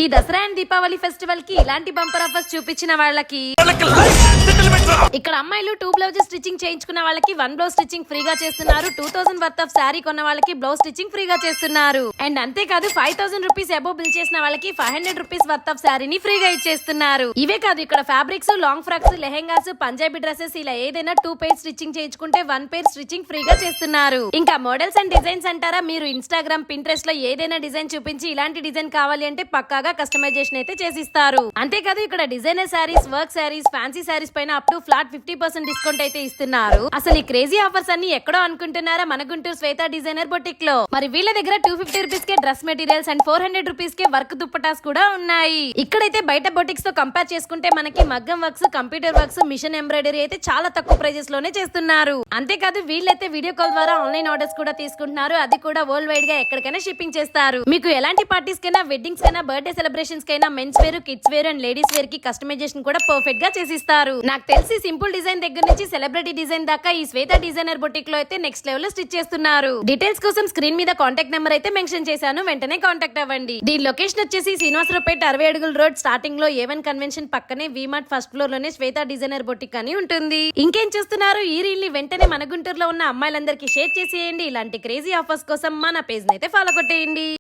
ఈ Dasara and Deepavali festival కి ఇలాంటి బంపర్ ఆఫర్స్ చూపించిన వాళ్ళకి ఇక్కడ అమ్మాయిలు 2 బ్లౌజెస్ స్టిచ్చింగ్ చేయించుకున్న వాళ్ళకి 1 బ్లౌజ్ స్టిచ్చింగ్ ఫ్రీగా చేస్తున్నారు. 2000 వర్త్ ఆఫ్ శారీ కొన్న వాళ్ళకి బ్లౌజ్ స్టిచ్చింగ్ ఫ్రీగా చేస్తున్నారు. అండ్ అంతేకాదు 5000 రూపీస్ అబోవ్ బిల్ చేసిన వాళ్ళకి 500 రూపీస్ వర్త్ ఆఫ్ శారీని ఫ్రీగా ఇచ్చేస్తున్నారు. ఇవే కాదు ఇక్కడ fabrics, long frocks, lehengas, Punjabi dresses ఇలా ఏదైనా 2 పేర్ స్టిచ్చింగ్ చేయించుకుంటే 1 పేర్ స్టిచ్చింగ్ ఫ్రీగా చేస్తున్నారు. ఇంకా మోడల్స్ అండ్ డిజైన్స్ అంటారా, మీరు ఇన్స్టాగ్రామ్, పింట్రెస్ట్ లో ఏదైనా డిజైన్ చూపించి ఇలాంటి డిజైన్ కావాలి అంటే పక్కాగా కస్టమైజేషన్ అయితే చేసిస్తారు. అంతేకాదు ఇక్కడ designer saris, work saris, fancy saris పైన అప్ టు ఫ్లాట్ 50% డిస్కౌంట్ అయితే ఇస్తున్నారు. అసలు ఈ క్రేజీ ఆఫర్స్ అన్ని ఎక్కడో అనుకుంటున్నారా? మన గుంటూరు శ్వేత డిజైనర్ బొటిక్ లో. మరి వీళ్ళ దగ్గర 250 rupees K dress materials and 400 rupees K work dupattas కూడా ఉన్నాయి. ఇక్కడైతే బయట బొటిక్స్ తో కంపేర్ చేసుకుంటే మనకి మగ్గం works, computer works, machine embroidery అయితే చాలా తక్కువ ప్రైజెస్ లోనే చేస్తున్నారు. అంతేకాదు వీళ్ళైతే వీడియో కాల్ ద్వారా ఆన్లైన్ ఆర్డర్స్ కూడా తీసుకుంటున్నారు. అది కూడా వరల్డ్ వైడ్ గా ఎక్కడికైనా షిప్పింగ్ చేస్తారు. మీకు ఎలాంటి పార్టీస్ కైనా, వెడ్డింగ్స్ కైనా, బర్త్డే సెలబ్రేషన్స్ కైనా men's wear, kids wear and ladies wear కి కస్టమైజేషన్ కూడా పర్ఫెక్ట్ గా చేసిస్తారు. నాకు తెలిసి సింపుల్ డిజైన్ దగ్గర నుంచి సెలబ్రిటీ డిజైన్ దాకా ఈ శ్వేత డిజైనర్ బొటిక్ లో అయితే నెక్స్ట్ లెవెల్ లో స్టిచ్ చేస్తున్నారు. డీటెయిల్స్ కోసం స్క్రీన్ మీద కాంటాక్ట్ నెంబర్ అయితే మెన్షన్ చేశాను, వెంటనే కాంటాక్ట్ అవ్వండి. దీని లొకేషన్ వచ్చేసి శ్రీనివాసరావుపేట 60 అడుగుల రోడ్, స్టార్టింగ్ లో A1 కన్వెన్షన్ పక్కనే V-Mart ఫస్ట్ ఫ్లోర్ లోనే శ్వేత డిజైనర్ బొటిక్ అని ఉంటుంది. ఇంకేం చేస్తున్నారు? ఈ రీల్ ని వెంటనే మన గుంటూరులో ఉన్న అమ్మాయిలందరికీ షేర్ చేసేయండి. ఇలాంటి క్రేజీ ఆఫర్స్ కోసం మన పేజ్ అయితే ఫాలో కొట్టేయండి.